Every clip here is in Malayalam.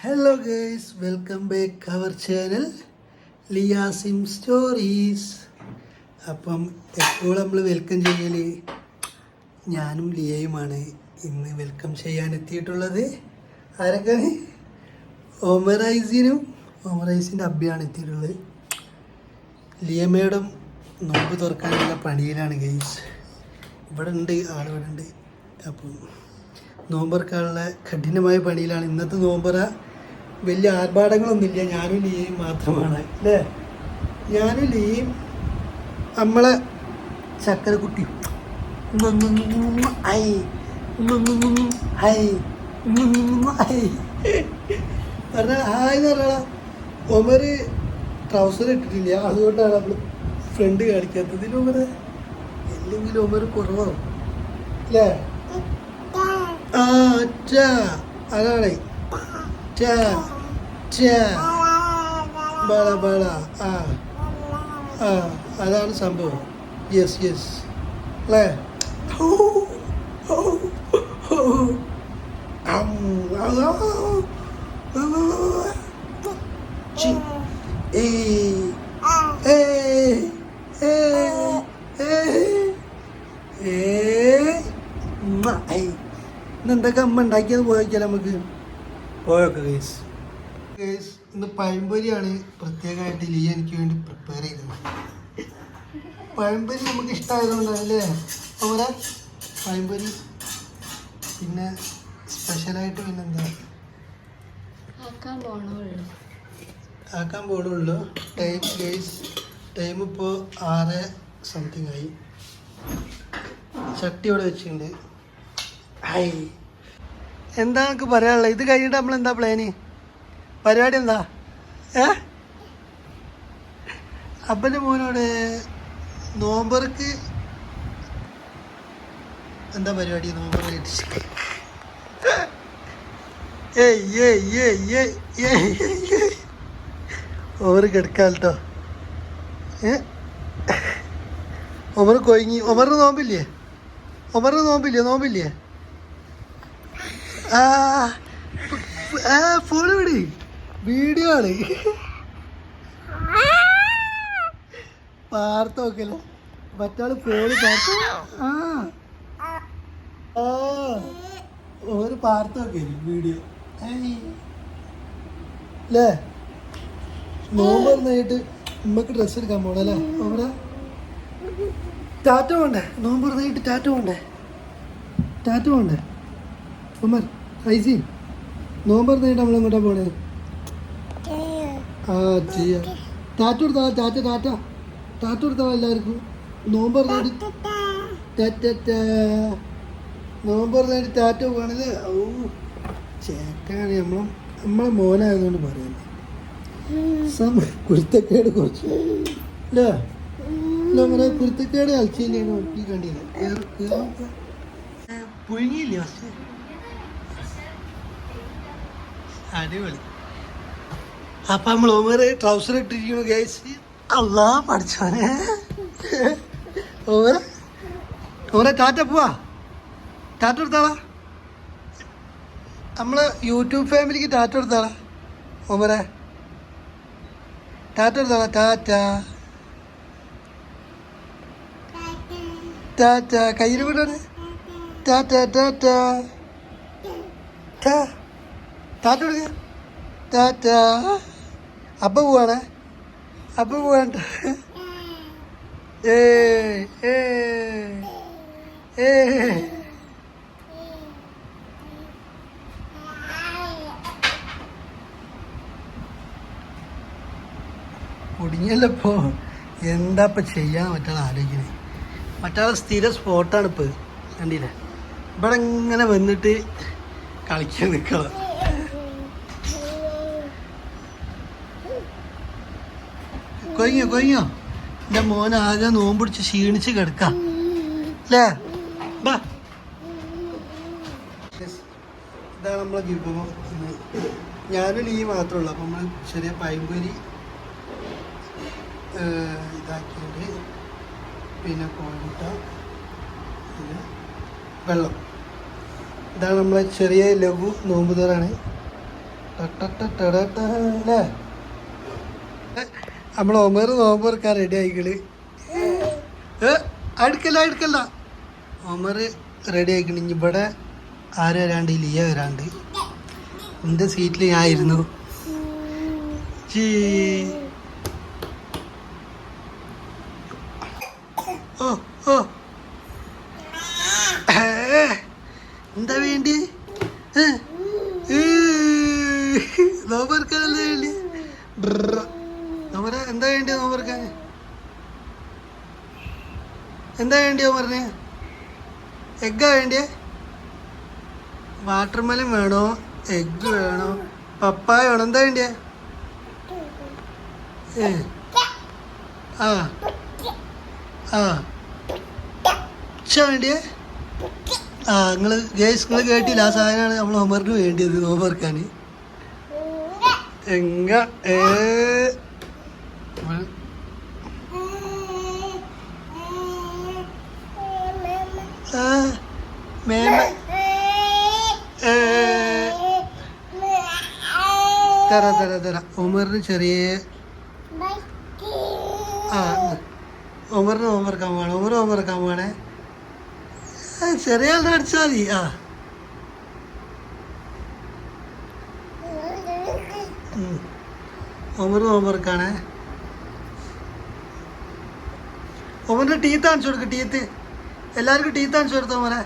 Hello guys, welcome back our channel ലിയാസിം സ്റ്റോറീസ്. അപ്പം എപ്പോൾ നമ്മൾ വെൽക്കം ചെയ്യൽ ഞാനും ലിയയുമാണ്. ഇന്ന് വെൽക്കം ചെയ്യാൻ എത്തിയിട്ടുള്ളത് ആരൊക്കെയാണ്? ഓമറൈസിൻ്റെ അബ്ബിയാണ് എത്തിയിട്ടുള്ളത്. ലിയ മേഡം നോമ്പ് തുറക്കാനുള്ള പണിയിലാണ് ഗൈസ്. ഇവിടെ ഉണ്ട്, ആളിവിടെ ഉണ്ട്. അപ്പം നോമ്പറക്കാനുള്ള കഠിനമായ പണിയിലാണ്. ഇന്നത്തെ നോമ്പറ വലിയ ആർഭാടങ്ങളൊന്നുമില്ല, ഞാനും ലീയും മാത്രമാണ് അല്ലേ? ഞാനും ലീയും നമ്മളെ ചക്കരക്കുട്ടി ഐ ഹൈ പറഞ്ഞ ഹായ് എന്ന് പറഞ്ഞാ. ഒമർ ട്രൗസർ ഇട്ടിട്ടില്ല, അതുകൊണ്ടാണ് നമ്മൾ ഫ്രണ്ട് കാണിക്കാത്തത്. ഒമർ അല്ലെങ്കിൽ ഒമർ കുറവാകും അല്ലേ? ആ അതാണ് ബള ബള അതാണ് സംഭവം. യെസ് യെസ് അല്ലേ? ഇന്നെന്തൊക്കെ അമ്മ ഉണ്ടാക്കിയത് പോയേക്കാൽ നമുക്ക് പോയൊക്കെ ഗൈസ്. ഇന്ന് പഴംപൊരിയാണ് പ്രത്യേകമായിട്ട് ലിയ എനിക്ക് വേണ്ടി പ്രിപ്പയർ ചെയ്തത്. പഴംപൊരി നമുക്ക് ഇഷ്ടമായതുകൊണ്ടാണ് അല്ലേ അവരെ പഴംപൊരി. പിന്നെ സ്പെഷ്യലായിട്ട് പിന്നെന്താ ആക്കാൻ പോകണുള്ളൂ. ടൈം ഇപ്പോൾ 6 സംതിങ് ആയി. ചട്ടി ഇവിടെ വെച്ചിട്ടുണ്ട്. ഹായ്, എന്താ നമുക്ക് പറയാനുള്ളത്? ഇത് കഴിഞ്ഞിട്ട് നമ്മളെന്താ പ്ലാന്? പരിപാടി എന്താ? അപ്പൻ്റെ മോനോട് നോമ്പർക്ക് എന്താ പരിപാടി? നോമ്പർ ഓവർ കിടക്കാൻ കേട്ടോ. ഒമർ കൊയങ്ങി. ഒമറിന് നോമ്പില്ലേ? നോമ്പില്ലേ? ഫോൺ വിട്, വീഡിയോ ആണ്. പാർത്ത് നോക്കല്ലേ മറ്റാള് ഫോണ് പാർത്ത്. ഒരു പാർത്ത് നോക്കേ വീഡിയോ അല്ലേ? നോമ്പ് തുറന്നിട്ട് ഉമ്മക്ക് ഡ്രസ്സ് എടുക്കാൻ പോണല്ലേ? അവിടെ ടാറ്റ പോണ്ടേ? നോമ്പ് തുറന്നിട്ട് ടാറ്റ പോണ്ടേ? ഉമ്മർ ഐസി നോമ്പ് തുറന്നിട്ട് നമ്മളെങ്ങോട്ടാ പോണേ? ചെയ്യാം. ടാറ്റ കൊടുത്താ എല്ലാവർക്കും. നോമ്പ് തുറന്നിട്ട് ടാറ്റ പോവാണല്ലേ? ഓ ചേട്ടാണ് നമ്മളെ മോനായതുകൊണ്ട് പറയുന്നത്. കുരുത്തക്കേട് കുറച്ച് അല്ലേ? നമ്മുടെ കുരുത്തക്കേട് കളിച്ചില്ലാണ് നോക്കി കണ്ടില്ല. പുഴുങ്ങിയില്ലേ ഫസ്റ്റ്? അടിപൊളി. അപ്പം നമ്മൾ ഓമറ് ട്രൗസർ ഇട്ടിരിക്കണു ഗൈസ്. അല്ലാ പഠിച്ചോനെ. ഓമറെ ടാറ്റ പോവാ. ടാറ്റ കൊടുത്താളാ. നമ്മളെ യൂട്യൂബ് ഫാമിലിക്ക് ടാറ്റ കൊടുത്താളാ. ഓമറെ ടാറ്റ കൊടുത്താളാ. ടാറ്റ കയ്യിൽ വിടാണ്. ടാറ്റ കൊടുക്ക. ടാറ്റ. അപ്പ പോവാണ്. പോവാണ്ട. കുടുങ്ങിയല്ലപ്പോ. എന്താ ഇപ്പം ചെയ്യാൻ മറ്റാൾ ആലോചിക്കുന്നത്? മറ്റാൾ സ്ഥിര സ്പോട്ടാണ് ഇപ്പോൾ. കണ്ടില്ലേ? ഇവിടെ ഇങ്ങനെ വന്നിട്ട് കളിക്കാൻ നിൽക്കണം. കൊയ്യോ എൻ്റെ മോനാകെ നോമ്പിടിച്ച് ക്ഷീണിച്ച് കിടക്കാം അല്ലേ? ഇതാണ് നമ്മളെ വിഭവം. ഞാനും ഈ മാത്രമേ ഉള്ളൂ. അപ്പം നമ്മൾ ചെറിയ പഴംപൊരി ഇതാക്കിയിട്ട് പിന്നെ കോഴിമുട്ട, പിന്നെ വെള്ളം. ഇതാണ് നമ്മളെ ചെറിയ ലഘു നോമ്പ് തുറയാണ്. അല്ലേ നമ്മൾ ഒമർ നോമ്പ് തുറക്കാൻ റെഡി ആയിക്കള്. അടുക്കല്ല ഒമർ റെഡി ആയിക്കണ്. ഇനി ഇവിടെ ആര് വരാണ്ട്? ലിയ വരാണ്ട്. എൻ്റെ സീറ്റിൽ ഞാൻ ഇരുന്നു. ഓ ഓ എന്താ വേണ്ടി? നോമ്പറക്കാനല്ലേ വേണ്ടി? നോമ്പറ എന്താ വേണ്ടി? നോമ്പറക്കാൻ എന്താ വേണ്ടിയോ പറഞ്ഞേ? എഗ്ഗാ വേണ്ടിയേ? വാട്ടർമെലൻ വേണോ? എഗ്ഗ് വേണോ? പപ്പായ വേണോ? എന്താ വേണ്ടിയേ? ആ ആ വേണ്ടിയേ? ആ നിങ്ങൾ കേട്ടില്ല. ആ സാധനമാണ് നമ്മൾ ഒമറിന് വേണ്ടിയത് നോമ്പറക്കാൻ. തരാം. ഉമറിന് ചെറിയ ഉമറിന് നോമ്പറക്കാൻ പോകണം. ഉമർ നോമ്പറക്കാൻ പോകണേ. ചെറിയ ആളുടെ അടിച്ചാൽ മതി. ഉമർ നോമ്പറക്കാണേ. ഉമറിന്റെ ടീത്ത് കാണിച്ചു കൊടുക്ക്. ടീത്ത് എല്ലാവർക്കും ടീത്ത് കാണിച്ചു കൊടുത്തോ മോനെ.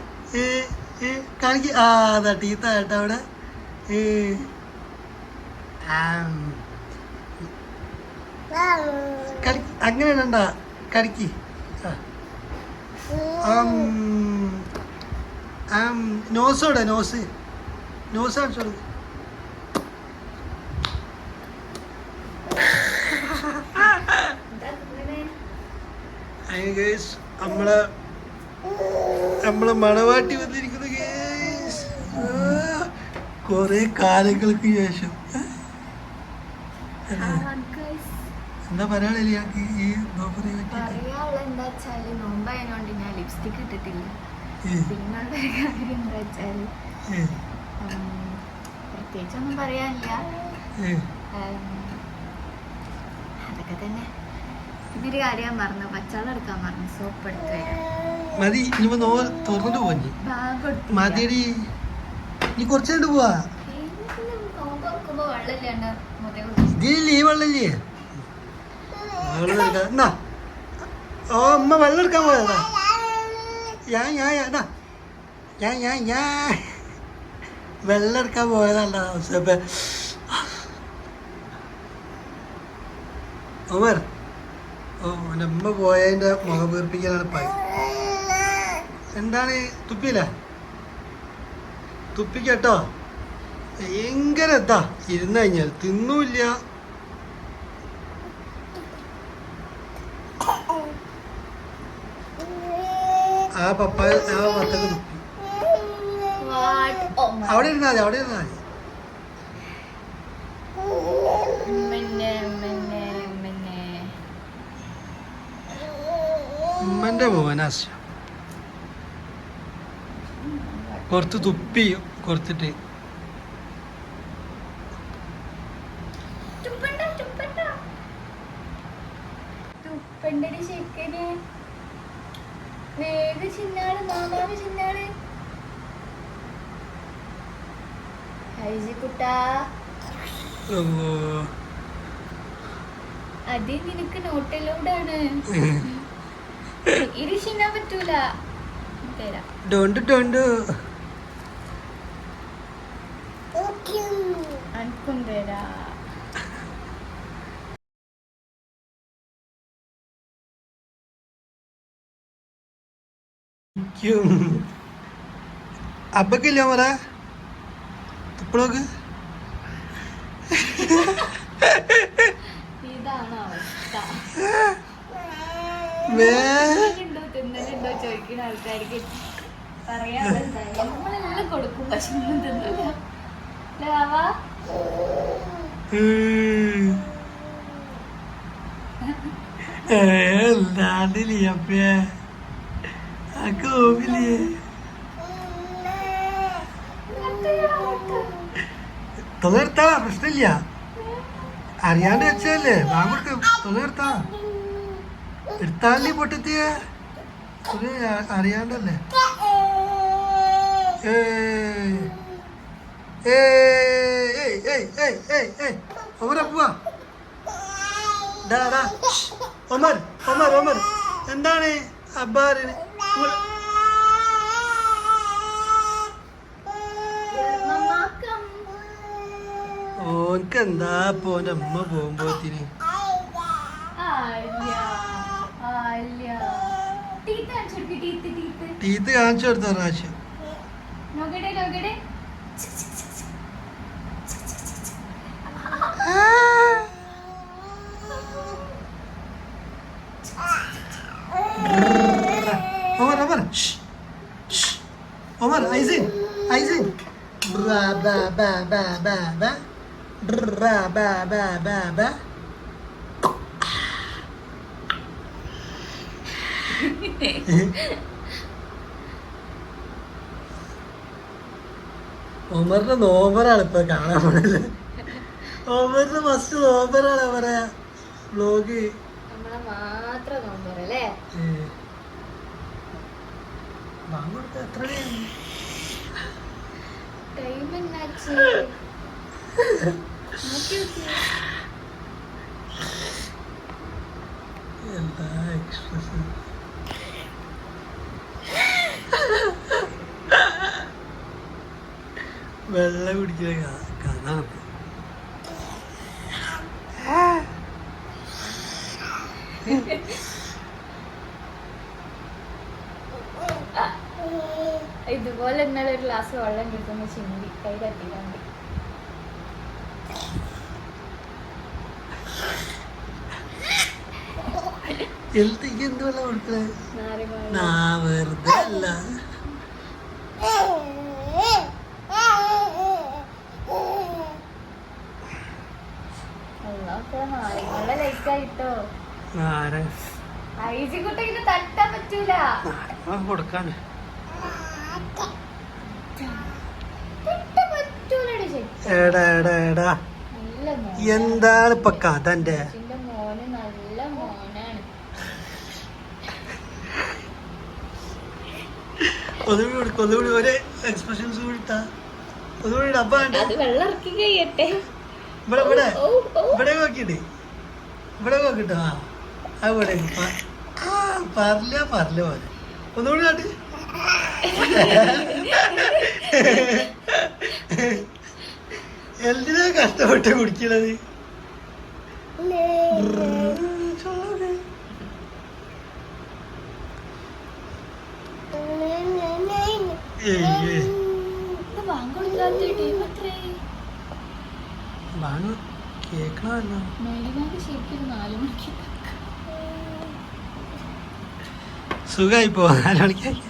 കാണിക്ക്. അതാ ടീത്ത് ആട്ടോ അവിടെ. അങ്ങനെ വേണ്ട, കടിക്ക്. നോസോടെ നോസ് കാണിച്ചു കൊടുക്ക്. നമ്മളെ മണവാട്ടി വന്നിരിക്കുന്നു ഗേസ്. കൊറേ കാലങ്ങൾക്ക് ശേഷം. എന്താ പറയാനില്ല ഈ നോമ്പായതുകൊണ്ട് ഞാൻ ലിപ്സ്റ്റിക് ഇട്ടിട്ടില്ല. പിന്നൊരു കാര്യം എന്താ വെച്ചാല് പ്രത്യേകിച്ചൊന്നും പറയാനില്ല. അതൊക്കെ തന്നെ. പിന്നൊരു കാര്യം പറഞ്ഞു, പച്ചവെള്ളം എടുക്കാൻ പറഞ്ഞു. സോപ്പ് എടുത്ത് വരാം. മതി. ഇനിയിപ്പോ തുറന്നിട്ട് പോയി മതിയടി. നീ കുറച്ചുകൊണ്ട് പോവാ. ഇതിൽ ഈ വെള്ളല്ലേ? ഓ അമ്മ വെള്ളം എടുക്കാൻ പോയതാ. ഞാൻ വെള്ളം എടുക്കാൻ പോയതാണ്ടാ. ഒമർ എൻ്റെ അമ്മ പോയതിൻ്റെ മുഖം വീർപ്പിക്കാനാണ് പായ. എന്താണ്? തുപ്പിയില്ല? തുപ്പിക്കട്ടോ. ഭയങ്കര എത്താ ഇരുന്ന് കഴിഞ്ഞാൽ തിന്നൂല്ല. ആ പപ്പായ ആ വത്തക്ക് തുപ്പി. അവിടെ ഇരുന്നാ മതി. ഉമ്മന്റെ മോനാശ കുറച്ച് തുപ്പി കൊടുത്തിട്ട്. അത് നിനക്ക് നോട്ടിലൂടാണ്. ഇത് ചിന്നാൻ പറ്റൂല. അനക്കും തരാ. അപ്പക്കില്ല മറ തുപ്പളോക്ക്. ഇതാണ് അവസ്ഥ. തിന്നലുണ്ടോ ചോദിക്കുന്ന ആൾക്കാർക്ക് പറയാനുണ്ട്. നമ്മളെല്ലാം കൊടുക്കും, പക്ഷെ ഒന്നും തിന്നില്ല. അല്ലാണ്ടില്ലേ കോവിലേ തൊള്ളെടുത്താ പ്രശ്നമില്ല. അറിയാണ്ട് വെച്ചതല്ലേ ബാങ്ക് തൊള്ളെടുത്താ എടുത്താലേ പൊട്ടത്തിയ അറിയാണ്ടല്ലേ. ഒമർ പോവാ. ഒമർ ഒമർ ഒമർ എന്താണ് അബ്ബാറിന് ഓനക്ക് എന്താ പോന്റെ അമ്മ പോകുമ്പോത്തിന് ടീത്ത് കാണിച്ചു കൊടുത്ത പ്രാവശ്യം. ഒമർ ഒമർ ഒമർ ഐസിൻ ഐസിൻ ഒമറിന്റെ നോമ്പറാണ് ഇപ്പൊ കാണാൻ പോണത്. ഒമറിന്റെ ഫസ്റ്റ് നോമ്പറാണ് പറയാ വ്ലോഗ്. മാത്രം നോമ്പറല്ലേ എത്ര ടൈം എന്നാച്ച് എന്താ എക്സ്പ്രഷൻ. വെള്ളം കുടിക്കുന്ന കഥ ഇതുപോലെ ഇന്നലെ ഒരു ഗ്ലാസ് വെള്ളം കിട്ടുന്ന ചിന്തി കൈ തട്ടിക്കാണ്ട് എന്ത് വെള്ളം കൊടുക്കണേ? വെറുതെ അല്ല. ലൈക്കായിട്ടോ ഐസിക്കുട്ട ഇത് തട്ടാൻ പറ്റൂല കൊടുക്കാൻ എടാ എടാ എടാ എന്താണ് ഇപ്പൊ കഥ? എന്റെ മോന് നല്ല മോനാണ്. ഒന്നുകൂടി ഒരു എക്സ്പ്രഷൻസ് കൊടുത്താ ഒന്നുകൂടി ഡബ്ബ അത് വെള്ളം ഇറക്കി കഴിയട്ടെ. ഇവിടെ ഇവിടെ ഇവിടെ നോക്കിട്ട് ഇവിടെ നോക്കിട്ടോ. ആ ഇവിടെ പറഞ്ഞ പോലെ ഒന്നുകൂടി കാട്ട്. എന്തിനാ കഷ്ടപ്പെട്ട് കുടിക്കണത്? കേക്കണല്ലോ സുഖമായി പോ 4 മണിക്കായി.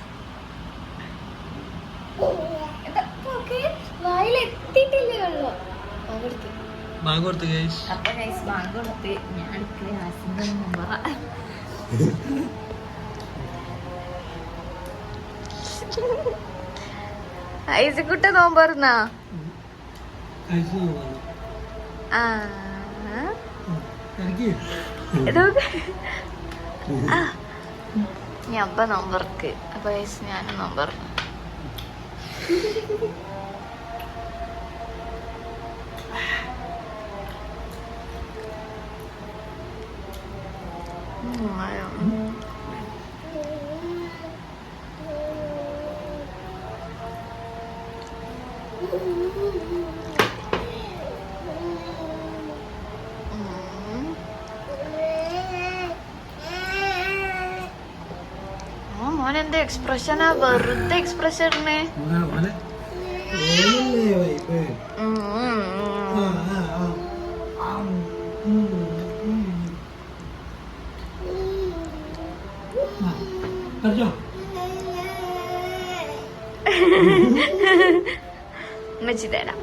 ബാങ്ക് കൊടുത്ത് ഐസിക്കുട്ട നോമ്പറന്നാ ഞാൻ അപ്പ നോമ്പർക്ക് അപ്പൊ ഞാനും നോമ്പറന്നു. മോനെന്താ എക്സ്പ്രഷനാ? വെറുതെ എക്സ്പ്രഷൻ ഇടണേ. ഉമ്മച്ചി തരാം.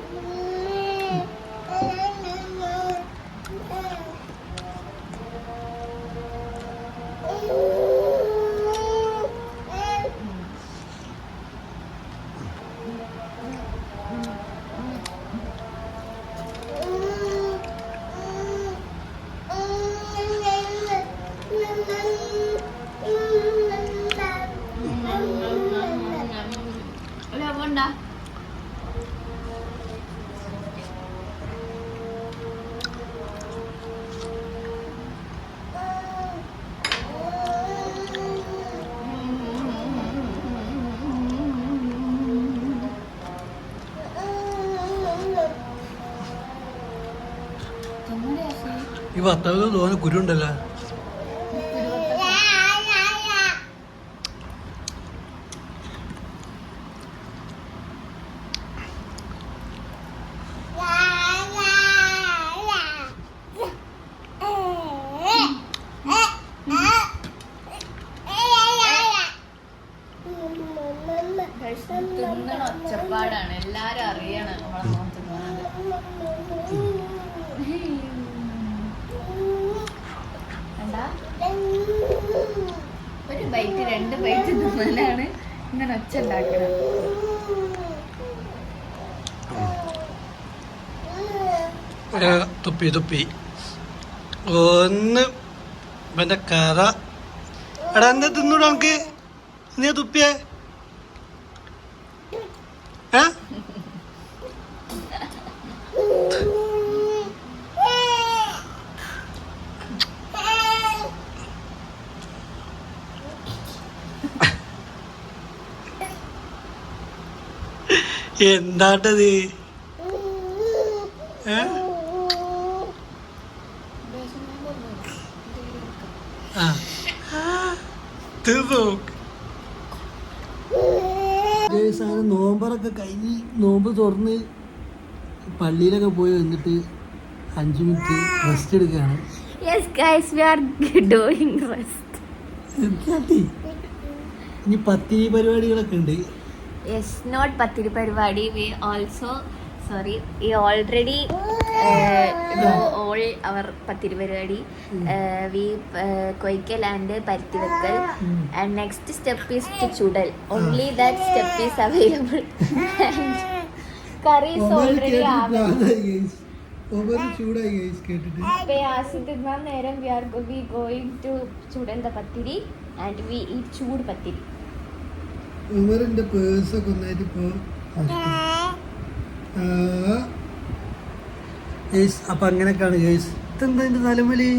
ഈ ഭർത്താവ് തോന്നുന്ന കുരുണ്ടല്ലോ. തിന്നണ ഒച്ചപ്പാടാണ്, എല്ലാരും അറിയണം നമ്മളെ മോൻ തിന്നണത്. കണ്ടാ? ഒരു ബൈറ്റ് 2 ബൈറ്റ് തിന്നാലാണ് ഇങ്ങനെ ഒച്ച ഉണ്ടാക്കണം. തുപ്പി ഒന്ന് ഇവന്റെ കഥ. എടാ എന്താ തിന്നൂടാ നമുക്ക്? നീ തുപ്പിയേ? എന്താട്ടത്? നോമ്പറൊക്കെ കഴിഞ്ഞ് നോമ്പ് തുറന്ന് പള്ളിയിലൊക്കെ പോയി വന്നിട്ട് 5 മിനിറ്റ് റെസ്റ്റ് എടുക്കുകയാണ്. ഇനി പത്തിരി പരിപാടികളൊക്കെ ഉണ്ട്. Yes, not പത്തിരി പരിപാടി. We already know all our പത്തിരി പരിപാടി. We കൊയ്ക്കൽ and പരുത്തി വെക്കൽ, and next step is to ചുടൽ. Only that step is available. And curry is already നേരം we going to ചുടൽ the pathiri and we eat ചൂട് പത്തിരി. ഉമറിന്റെ പേഴ്സൊക്കെ ഒന്നായിട്ട് ഇപ്പോ അപ്പൊ അങ്ങനെയൊക്കെയാണ് ഗേസ്. ഇതെന്താ എന്റെ തലമലി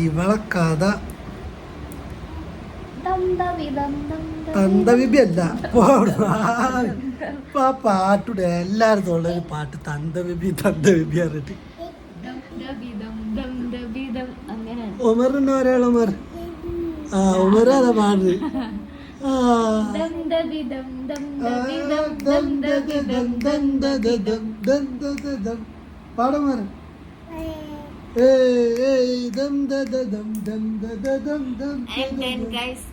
ഇവളെ കഥ. തന്തവിബി അല്ല ഇപ്പൊ ആ പാട്ടുടെ എല്ലാരും ഉള്ളൊരു പാട്ട് തന്തവിബി പറഞ്ഞിട്ട്. ഉമറിന്റെ ഒരാൾ ഉമർ ഉമർ അതാ പാടുന്നത്. പാടമാർ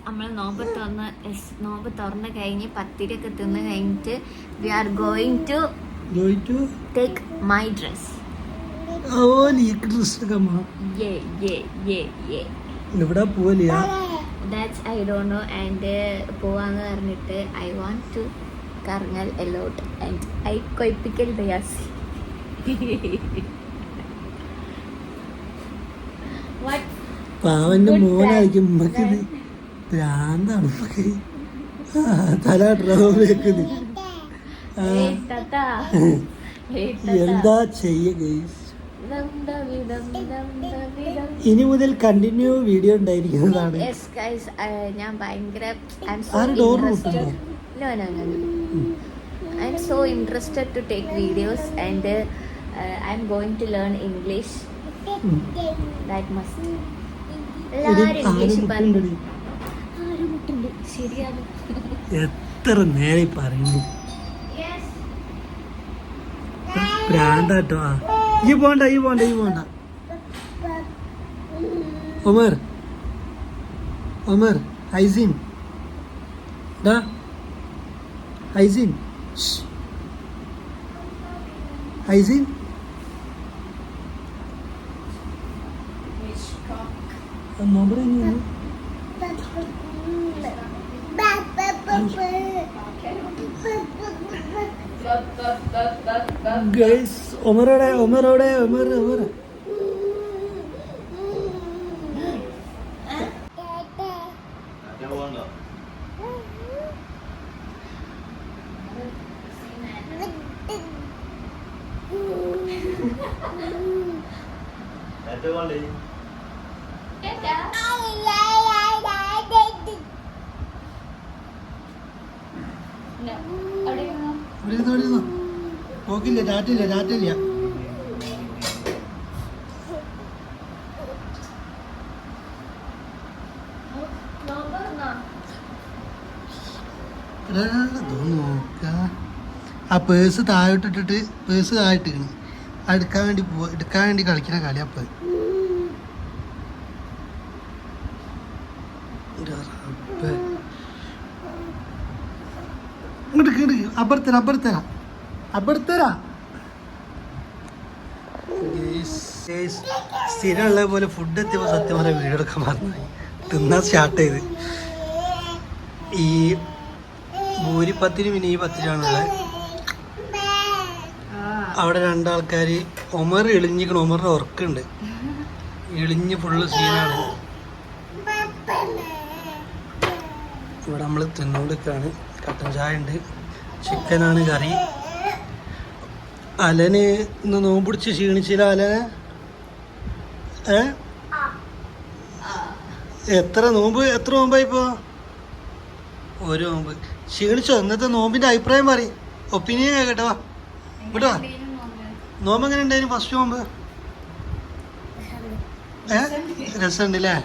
നമ്മൾ നോമ്പ് തുറന്ന് കഴിഞ്ഞ് പത്തിരിയൊക്കെ തിന്ന് കഴിഞ്ഞിട്ട് we are going to take my dress. ഇവിടെ പോവലിയാ? That's I don't know. And പോവാന്ന് പറഞ്ഞിട്ട് I want to കറങ്ങൽ a lot and I കൊയ്പ്പിക്കൽ പ്രയാസി. What? പാവന്റെ മോനായിരിക്കും. ഉമ്മക്ക് ഭ്രാന്താണ്. തല ഡ്രോവേക്കുന്നു. എന്താ ചെയ്യ ഗൈസ്? ഇനി മുതൽ കണ്ടിന്യൂ വീഡിയോ ഉണ്ടായിരിക്കുന്നതാണ്. ഞാൻ ഭയങ്കര I'm so interested to take videos and I'm going to learn English. That must. എല്ലാവരും ഇംഗ്ലീഷ് പറഞ്ഞു. ശരിയാണ്. എത്ര നേരം പറയുന്നു. പ്രാന്താട്ടോ. ഈ പോണ്ട ഒമർ ഹൈസീൻ ഗൈസ് ഒമറോടെ നോക്കില്ല. ടാറ്റില്ല നോക്ക ആ പേഴ്സ് താഴോട്ടിട്ടിട്ട് പേഴ്സ് താഴെട്ടിക്കണ് എടുക്കാൻ വേണ്ടി കളിക്കുന്ന കളി അപ്പം അപ്പുറത്തരാ സ്ഥിരമുള്ള പോലെ ഫുഡ് എത്തിയപ്പോൾ സത്യം പറയാൻ വീടെടുക്കാൻ മറന്നു തിന്നാൻ സ്റ്റാർട്ട് ചെയ്ത് ഈ ഭൂരിപ്പത്തിന് പിന്നെ ഈ പത്തിനാണുള്ളത് അവിടെ രണ്ടാൾക്കാർ ഒമർ എളിഞ്ഞിക്കണം ഒമറിന് ഉറക്കുണ്ട് എളിഞ്ഞ് ഫുള്ള് സീനാണ് ഇവിടെ നമ്മൾ തിന്നുകൊണ്ടിരിക്കുകയാണ് കട്ടൻ ചായ ഉണ്ട് ചിക്കനാണ് കറി അലന് ഇന്ന് നോമ്പ് പിടിച്ച് ക്ഷീണിച്ചില്ല അലന് എത്ര നോമ്പായി ഇപ്പോൾ ഒരു നോമ്പ് ക്ഷീണിച്ചോ ഇന്നത്തെ നോമ്പിൻ്റെ അഭിപ്രായം പറയും ഒപ്പീനിയൻ കേട്ടോ കേട്ടോ നോമ്പ് എങ്ങനെ ഉണ്ടായിരുന്നു ഫസ്റ്റ് നോമ്പ് രസമുണ്ട് അല്ലേ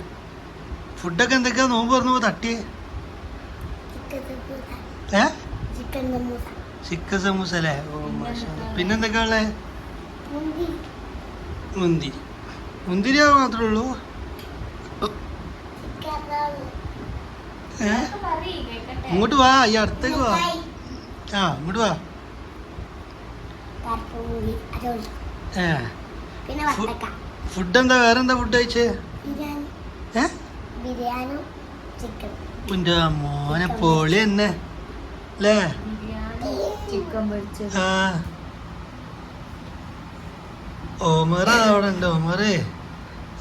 ഫുഡൊക്കെ എന്തൊക്കെയാ നോമ്പ് പറഞ്ഞപ്പോ തട്ടിയേ ചിക്കൻ സമൂസ അല്ലേ ഓ മാഷാ പിന്നെന്തൊക്കെയാ ഉള്ളേ മുന്തിരി മാത്രമേ ഉള്ളൂ ഇങ്ങോട്ട് വാ ഈ അടുത്തേക്ക് വാ ഇങ്ങോട്ട് വാ ഫുഡ് എന്താ വേറെ എന്താ ഫുഡ് കഴിച്ചേ എന്റെ മോനെ പൊളി തന്നെ അല്ലേ ഒമറ അവിടെ ഉണ്ട് ഒമറേ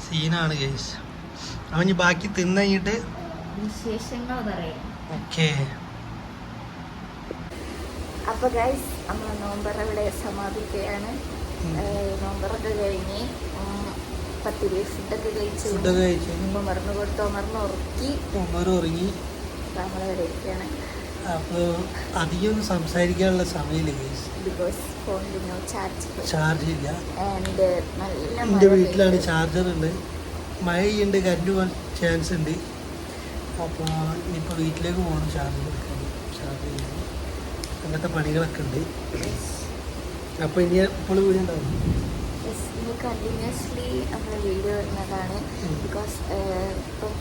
സീനാണ് കേസ് അവൻ ബാക്കി തിന്നഴിഞ്ഞിട്ട് വിശേഷങ്ങൾ പറയാം. ഓക്കേ. അപ്പോൾ ഗൈസ് നമ്മൾ നോമ്പറ ഇവിടെ സമാപിക്കുകയാണ്. നോമ്പറൊക്കെ കഴിഞ്ഞ് പത്തിരി ഫുഡൊക്കെ കഴിച്ചു മറന്നു കൊടുത്ത് ഉറങ്ങി നമ്മൾ ഇവിടെ ഇരിക്കുകയാണ്. അപ്പോൾ അധികം സംസാരിക്കാനുള്ള സമയമില്ല ഗൈസ് ബിക്കോസ് ഫോണിൽ ചാർജ് ഇല്ല. ആൻഡ് നല്ല എൻ്റെ വീട്ടിലാണ് ചാർജർ ഉണ്ട്. മഴ ഉണ്ട് കറണ്ട് പോകാൻ ചാൻസ് ഉണ്ട്. അപ്പോൾ ഇനിയിപ്പോൾ വീട്ടിലേക്ക് പോകണം ചാർജ് ചെയ്യാൻ അങ്ങനത്തെ പണികളൊക്കെ ഉണ്ട്. അപ്പോൾ ഇനി എപ്പോഴും വീഡിയോ ഉണ്ടാവും. ഇനി കണ്ടിന്യൂസ്ലി നമ്മൾ വീഡിയോ വരുന്നതാണ്. ബിക്കോസ് ഇപ്പം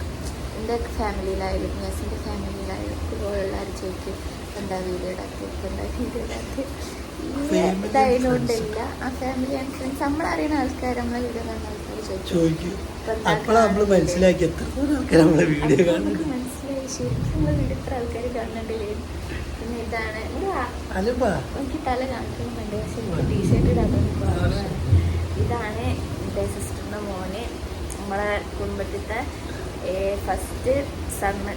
എൻ്റെ ഫാമിലിയിലായാലും ന്യൂസിൻ്റെ ഫാമിലിയിലായാലും ഇപ്പോൾ എല്ലാവരും ചോദിക്കും എന്താ വീഡിയോ ഇടാത്ത ഇതായതുകൊണ്ടില്ല. ആ ഫാമിലി ആൻഡ് ഫ്രണ്ട്സ് നമ്മളറിയുന്ന ആൾക്കാർ നമ്മളെ വീഡിയോ കാണുന്ന ആൾക്കാർ ചോദിക്കും. മനസ്സിലായി ശരിക്കും നമ്മൾ വീഡിയോ ഇത്ര ആൾക്കാർ കാണുന്നുണ്ടല്ലേ. പിന്നെ ഇതാണ് എനിക്ക് തല കാണിക്കുന്നുണ്ട് പക്ഷെ എനിക്ക് ടീഷർട്ട് ഇടാൻ. ഇതാണ് എൻ്റെ സിസ്റ്ററിൻ്റെ മോന്. നമ്മളെ കുടുംബത്തിലത്തെ ഫസ്റ്റ് സണ്ണ്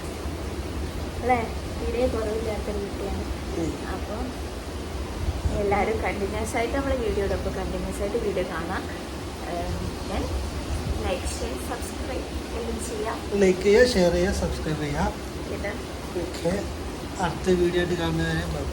അല്ലേ. തീരെ കുറവില്ലാത്തൊരു വീട്ടിലാണ്. അപ്പോൾ എല്ലാവരും കണ്ടിന്യൂസ് ആയിട്ട് നമ്മളെ വീഡിയോ ഇടുമ്പോൾ കണ്ടിന്യൂസ് ആയിട്ട് വീഡിയോ കാണാം. ഞാൻ ലൈക്ക് ചെയ്യുക, സബ്സ്ക്രൈബ് ചെയ്യാം. ലൈക്ക് ചെയ്യുക, ഷെയർ ചെയ്യുക, സബ്സ്ക്രൈബ് ചെയ്യുക. ഓക്കെ, അടുത്ത വീഡിയോ ആയിട്ട് കാണുന്നവരെ ബൈ.